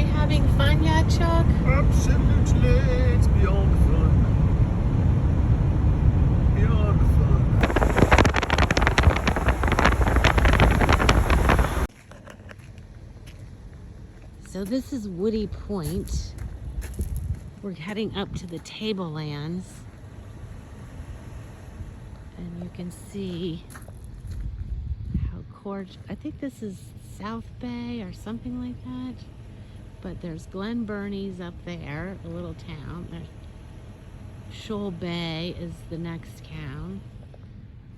we having fun yet, Chuck? Absolutely, it's beyond fun. Beyond fun. So this is Woody Point. We're heading up to the Tablelands. And you can see how gorgeous. I think this is South Bay or something like that. But there's Glen Burnie's up there, a little town. There's Shoal Bay is the next town.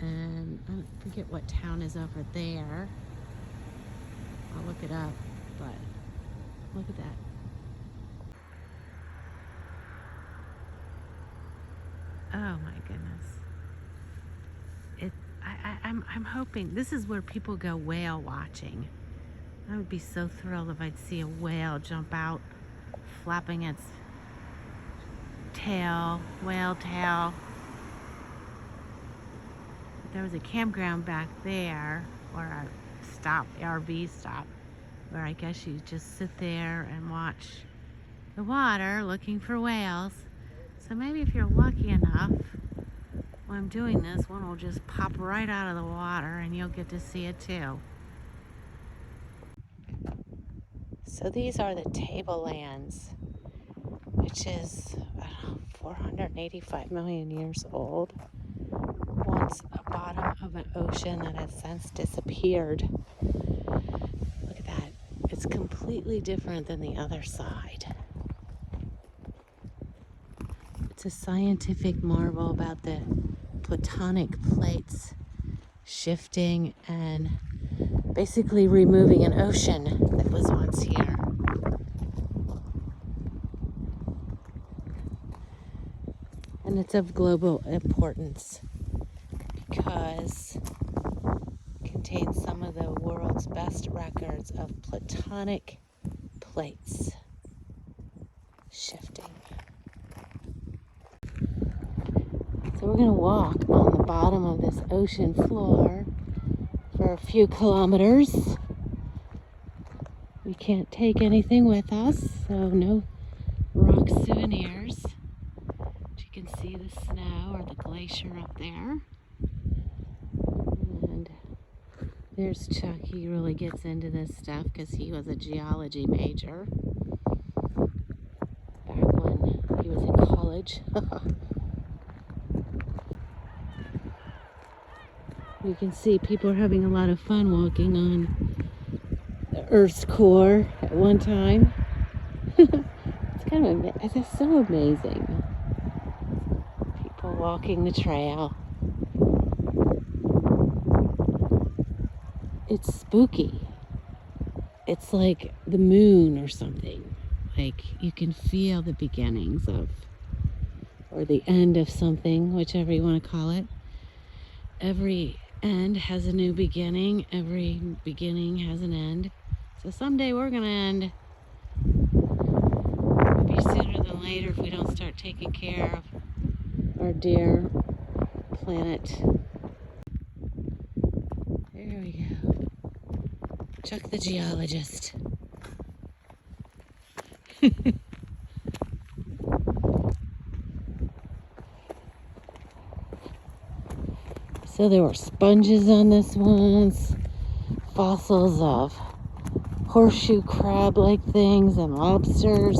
And I forget what town is over there. I'll look it up, but look at that. Oh my goodness. I'm hoping this is where people go whale watching. I would be so thrilled if I'd see a whale jump out, flapping its tail, whale tail. There was a campground back there, or a stop, RV stop, where I guess you just sit there and watch the water looking for whales. So maybe if you're lucky enough, when I'm doing this, one will just pop right out of the water and you'll get to see it too. So these are the Tablelands, which is 485 million years old. Once a bottom of an ocean that has since disappeared. Look at that. It's completely different than the other side. It's a scientific marvel about the tectonic plates shifting and basically removing an ocean that was once here. And it's of global importance because it contains some of the world's best records of tectonic plates shifting. So we're going to walk on the bottom of this ocean floor for a few kilometers. We can't take anything with us, so no rock souvenirs. But you can see the snow or the glacier up there. And there's Chuck. He really gets into this stuff because he was a geology major back when he was in college. You can see people are having a lot of fun walking on the Earth's core at one time. It's kind of it's just so amazing. People walking the trail. It's spooky. It's like the moon or something. Like you can feel the beginnings of, or the end of something, whichever you want to call it. Every end has a new beginning. Every beginning has an end. So someday we're going to end. Maybe sooner than later if we don't start taking care of our dear planet. There we go. Chuck the geologist. So there were sponges on this once, fossils of horseshoe crab-like things and lobsters,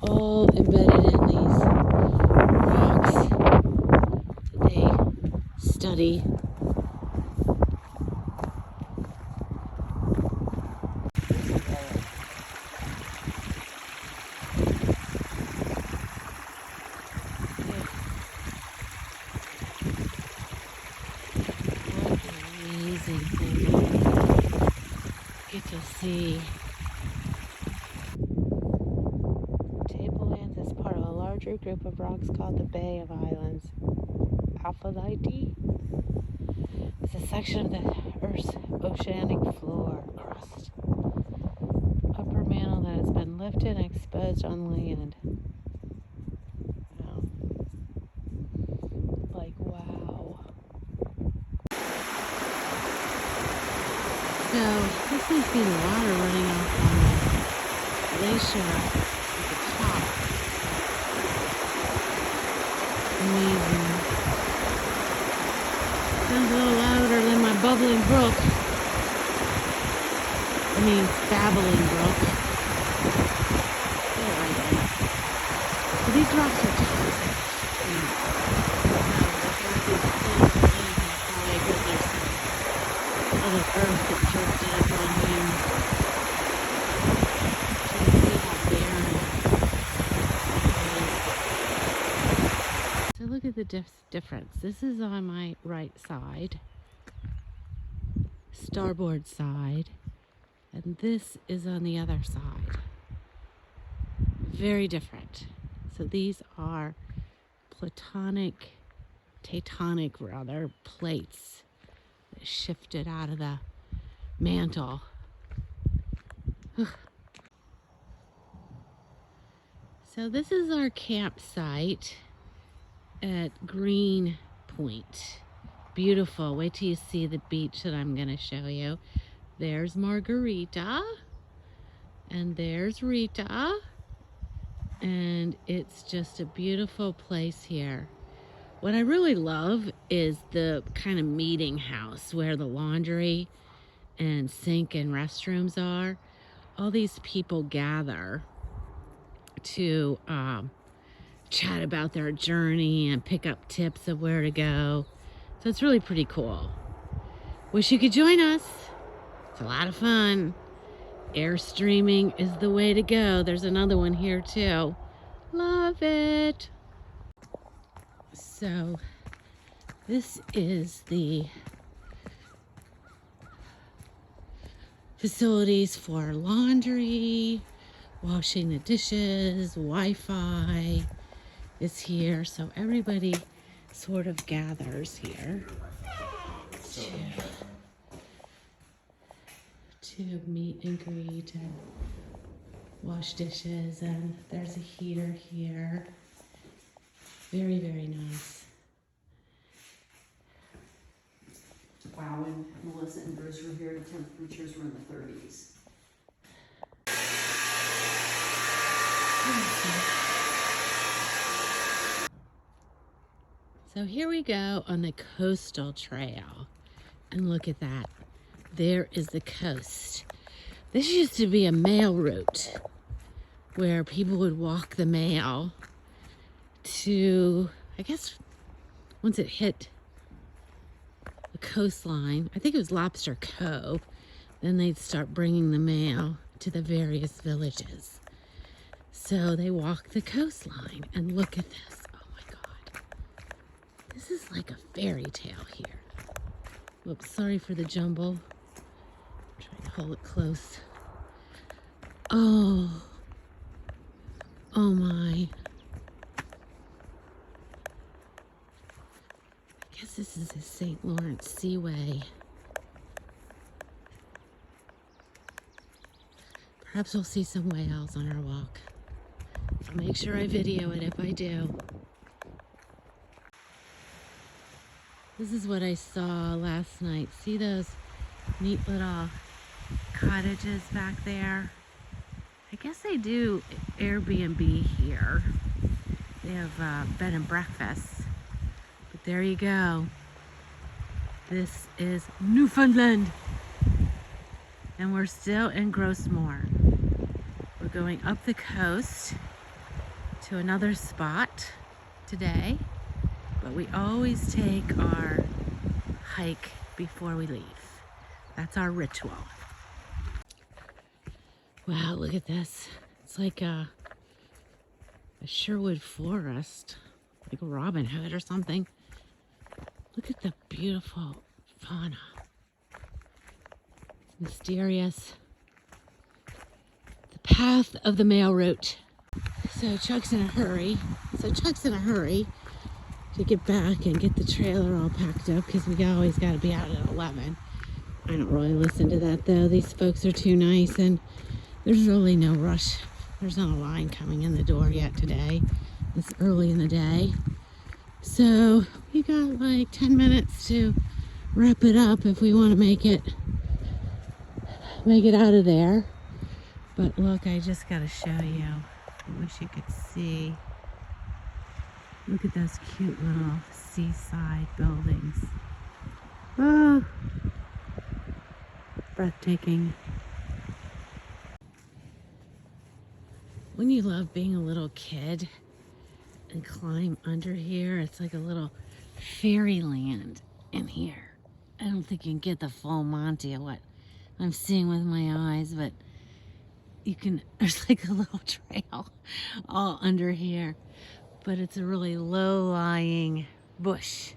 all embedded in these rocks that they study. Get to see. Tablelands is part of a larger group of rocks called the Bay of Islands. Aphrodite is a section of the Earth's oceanic floor crust. Upper mantle that has been lifted and exposed on land. Wow. Like, wow. So, this must be the water running off on the glacier at the top. Amazing. Sounds a little louder than my bubbling brook. I mean, babbling brook. They're right there. But these rocks are toxic. Other earth that drifted up on him. You can see how barren it is. So look at the difference. This is on my right side, starboard side, and this is on the other side. Very different. So these are tectonic plates that shifted out of the mantle. So this is our campsite at Greenpoint. Beautiful. Wait till you see the beach that I'm going to show you. There's Margarita, and there's Rita, and it's just a beautiful place here. What I really love is the kind of meeting house where the laundry and sink and restrooms are. All these people gather to chat about their journey and pick up tips of where to go. So it's really pretty cool. Wish you could join us. It's a lot of fun. Airstreaming is the way to go. There's another one here too. Love it. So this is the facilities for laundry, washing the dishes, Wi-Fi is here. So everybody sort of gathers here to meet and greet and wash dishes. And there's a heater here. Very, very nice. Wow, when Melissa and Bruce were here, the temperatures were in the 30s. So here we go on the coastal trail. And look at that. There is the coast. This used to be a mail route where people would walk the mail to, I guess, once it hit the coastline, I think it was Lobster Cove, then they'd start bringing the mail to the various villages. So they walk the coastline, and look at this. Oh my God. This is like a fairy tale here. Whoops, sorry for the jumble. I'm trying to hold it close. Oh my. I guess this is the St. Lawrence Seaway. Perhaps we'll see some whales on our walk. I'll make sure I video it if I do. This is what I saw last night. See those neat little cottages back there? I guess they do Airbnb here. They have bed and breakfasts. But there you go. This is Newfoundland. And we're still in Gros Morne. We're going up the coast to another spot today. But we always take our hike before we leave. That's our ritual. Wow, look at this. It's like a Sherwood forest, like a Robin Hood or something. Look at the beautiful fauna. It's mysterious. The path of the mail route. So Chuck's in a hurry. To get back and get the trailer all packed up because we always got to be out at 11. I don't really listen to that though. These folks are too nice and there's really no rush. There's not a line coming in the door yet today. It's early in the day. So we got like 10 minutes to wrap it up if we want to make it out of there. But look, I just gotta show you. I wish you could see. Look at those cute little seaside buildings. Oh, breathtaking. When you love being a little kid and climb under here, it's like a little fairyland in here. I don't think you can get the full Monty of what I'm seeing with my eyes, but you can, there's like a little trail all under here, but it's a really low-lying brush.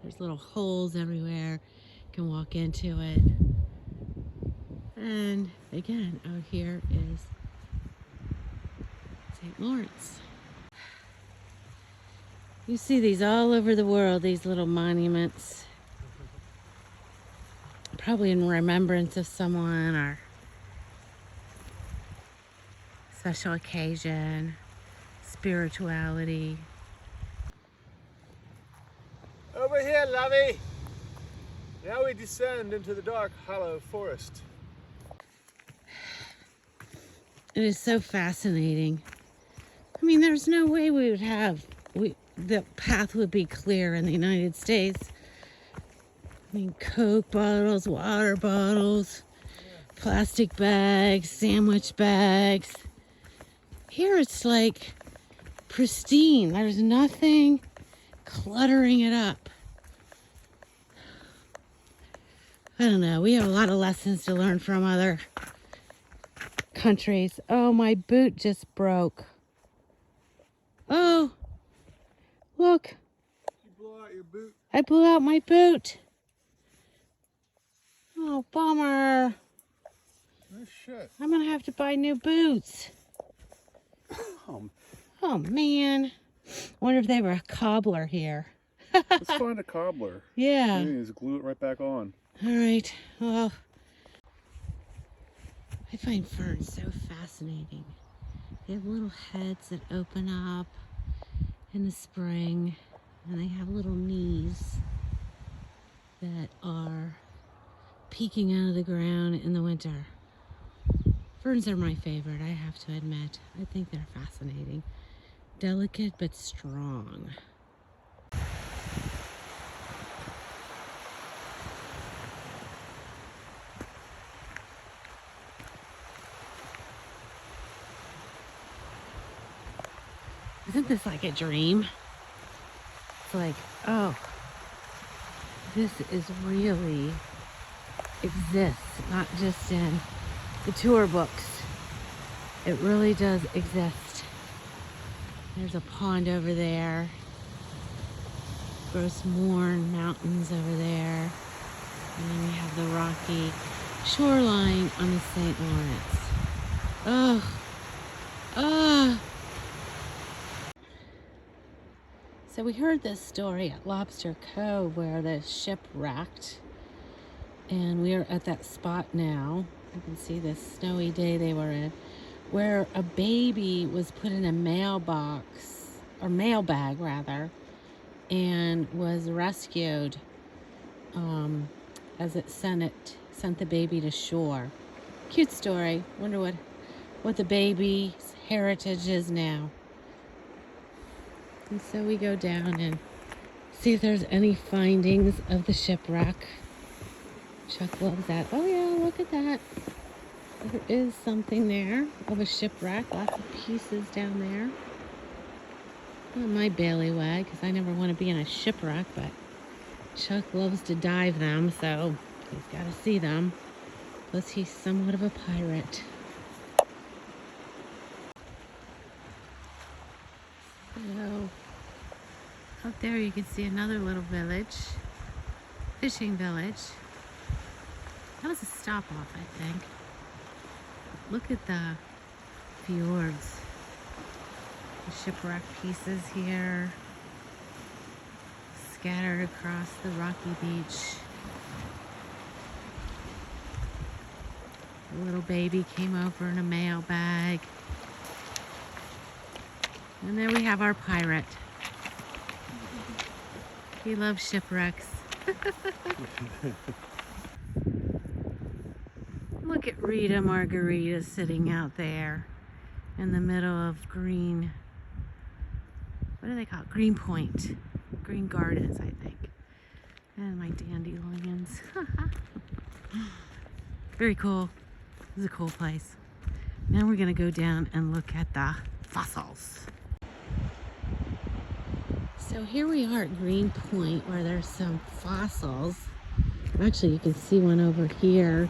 There's little holes everywhere. You can walk into it. And again, out here is St. Lawrence. You see these all over the world, these little monuments. Probably in remembrance of someone or special occasion, spirituality. Over here, lovey. Now we descend into the dark, hollow forest. It is so fascinating. I mean, there's no way we would have, the path would be clear in the United States. I mean, Coke bottles, water bottles, plastic bags, sandwich bags. Here it's like pristine. There's nothing cluttering it up. I don't know. We have a lot of lessons to learn from other countries. Oh, my boot just broke. Oh, look. You blow out your boot. I blew out my boot. Oh, bummer. Oh, shit. I'm going to have to buy new boots. Oh, man. Wonder if they were a cobbler here. Let's find a cobbler. Yeah. Maybe just glue it right back on. All right. Well, I find ferns so fascinating. They have little heads that open up in the spring, and they have little knees that are peeking out of the ground in the winter. Ferns are my favorite, I have to admit. I think they're fascinating. Delicate but strong. Isn't this like a dream? It's like, oh, this is really exists, not just in the tour books. It really does exist. There's a pond over there. Gros Morne Mountains over there. And then we have the rocky shoreline on the St. Lawrence. Oh, oh. So we heard this story at Lobster Cove where the ship wrecked. And we are at that spot now. You can see this snowy day they were in, where a baby was put in a mailbox, or mailbag rather, and was rescued as it sent the baby to shore. Cute story. Wonder what the baby's heritage is now. And so we go down and see if there's any findings of the shipwreck. Chuck loves that. Oh yeah, look at that. There is something there of a shipwreck. Lots of pieces down there. Not my bailiwick, because I never want to be in a shipwreck, but Chuck loves to dive them, so he's got to see them. Plus, he's somewhat of a pirate. So, out there you can see another little village. Fishing village. That was a stop off, I think. Look at the fiords. The shipwreck pieces here. Scattered across the rocky beach. The little baby came over in a mail bag. And there we have our pirate. He loves shipwrecks. Look Look at Rita Margarita sitting out there in the middle of green. What do they call it? Greenpoint. Green Gardens, I think. And my dandelions. Very cool. This is a cool place. Now we're going to go down and look at the fossils. So here we are at Greenpoint where there's some fossils. Actually, you can see one over here.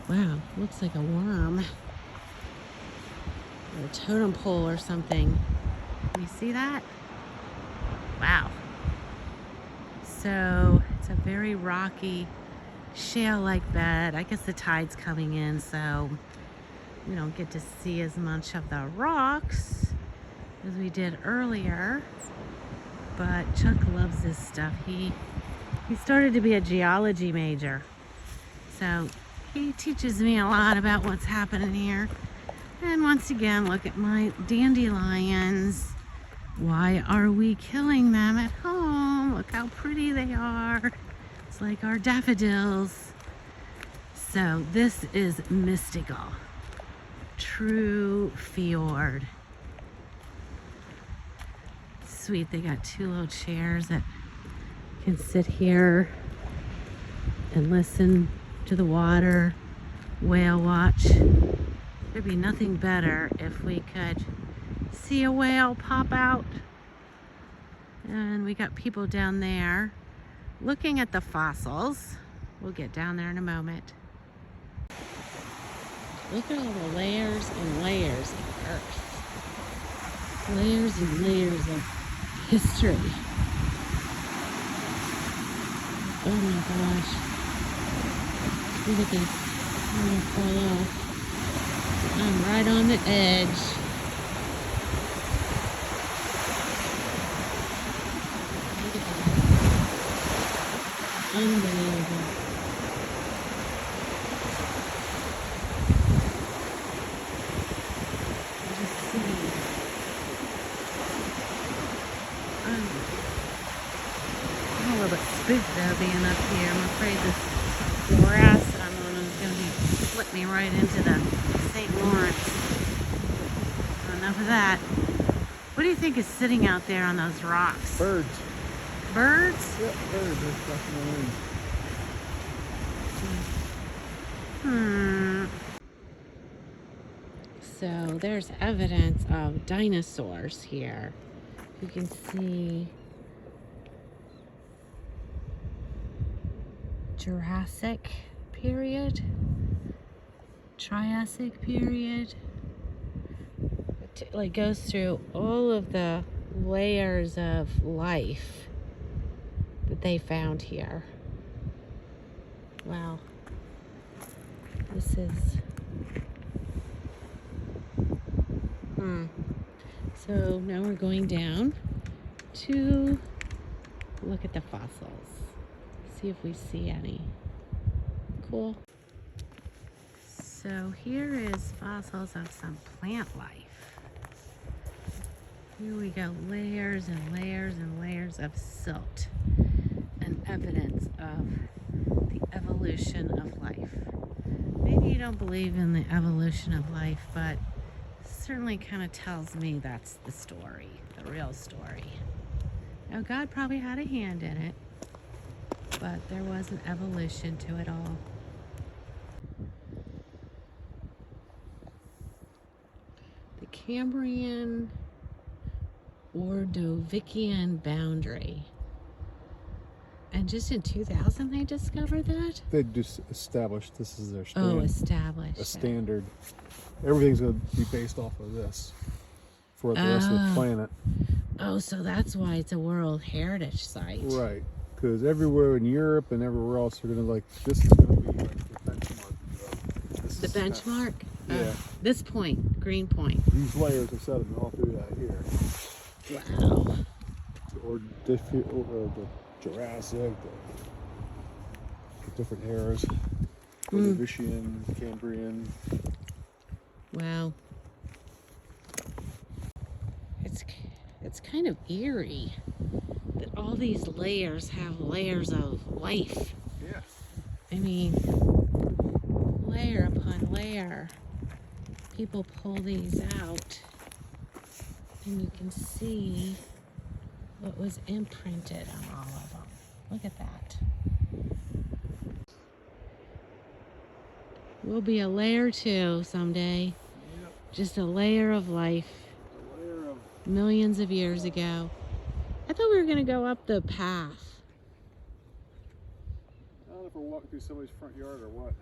Wow, looks like a worm. Or a totem pole or something. Can you see that? Wow. So it's a very rocky shale-like bed. I guess the tide's coming in, so we don't get to see as much of the rocks as we did earlier. But Chuck loves this stuff. He started to be a geology major, so he teaches me a lot about what's happening here. And once again, look at my dandelions. Why are we killing them at home? Look how pretty they are. It's like our daffodils. So this is mystical. True fjord. Sweet, they got two little chairs that can sit here and listen to the water, whale watch. There'd be nothing better if we could see a whale pop out. And we got people down there looking at the fossils. We'll get down there in a moment. Look at all the layers and layers of earth. Layers and layers of history. Oh my gosh. Look at this. I'm gonna fall off. I'm right on the edge. Look at that. Unbelievable. Just see. I'm a little bit spooked though being up here. I'm afraid this grass I'm on is going to flip me right into the St. Lawrence. Enough of that. What do you think is sitting out there on those rocks? Birds. Birds? Yeah, birds. They're flushing So there's evidence of dinosaurs here. You can see Jurassic period, Triassic period. It like goes through all of the layers of life that they found here. Wow. This is So now we're going down to look at the fossils. See if we see any. Cool. So here is fossils of some plant life. Here we go, layers and layers and layers of silt and evidence of the evolution of life. Maybe you don't believe in the evolution of life, but certainly kind of tells me that's the story, the real story. Now God probably had a hand in it, but there was an evolution to it all. The Cambrian Ordovician boundary. And just in 2000 they discovered that? They just established this is their established. a standard. Everything's going to be based off of this for the rest of the planet. Oh, so that's why it's a World Heritage Site. Right. Because everywhere in Europe and everywhere else, they're going to this is going to be like the benchmark. The benchmark? Yeah. This point, Greenpoint. These layers are sediment all through that here. Wow. Or the Jurassic, the different eras. Ordovician, Cambrian. Wow. It's kind of eerie that all these layers have layers of life. Yeah. I mean, there. People pull these out and you can see what was imprinted on all of them. Look at that. We'll be a layer 2 someday. Yep. Just a layer of life. A layer of Millions of years ago. I thought we were gonna go up the path. I don't know if we're walking through somebody's front yard or what.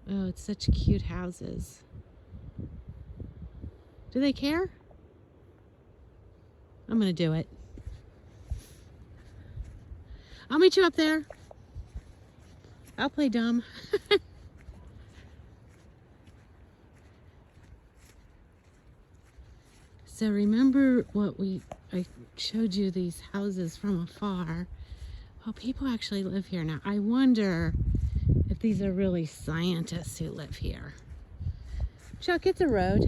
Oh, it's such cute houses. Do they care? I'm gonna do it. I'll meet you up there. I'll play dumb. So remember I showed you these houses from afar. Well, people actually live here now. I wonder if these are really scientists who live here. Chuck, it's a road.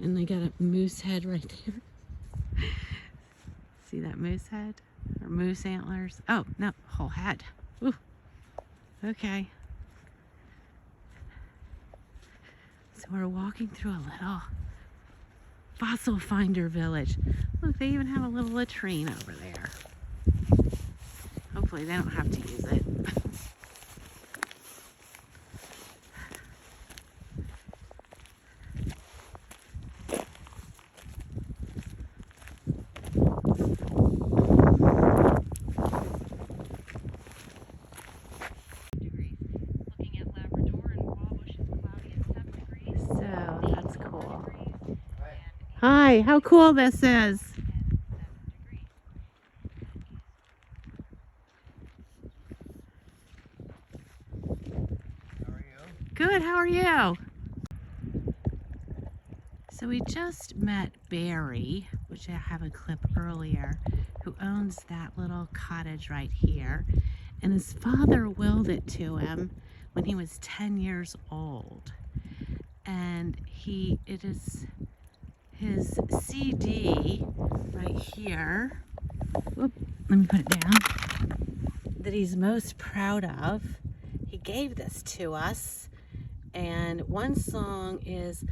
And they got a moose head right there. See that moose head? Or moose antlers? Oh, no, whole head. Ooh. Okay. So we're walking through a little fossil finder village. Look, they even have a little latrine over there. Hopefully they don't have to use it. Hi, how cool this is. How are you? Good, how are you? So we just met Barry, which I have a clip earlier, who owns that little cottage right here. And his father willed it to him when he was 10 years old. And it is his CD right here, whoop, let me put it down, that he's most proud of. He gave this to us, and one song is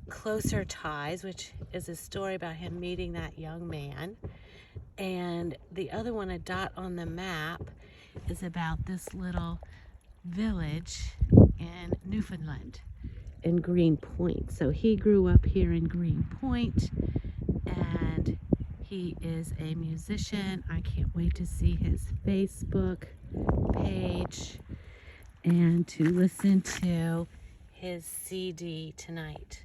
Closer Ties, which is a story about him meeting that young man, and the other one, A Dot on the Map, is about this little village in Newfoundland, in Greenpoint. So he grew up here in Greenpoint, and he is a musician. I can't wait to see his Facebook page and to listen to his CD tonight.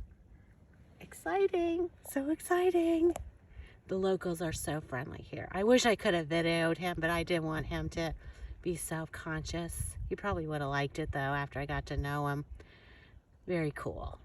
Exciting, so exciting. The locals are so friendly here. I wish I could have videoed him, but I didn't want him to be self-conscious. He probably would have liked it though after I got to know him. Very cool.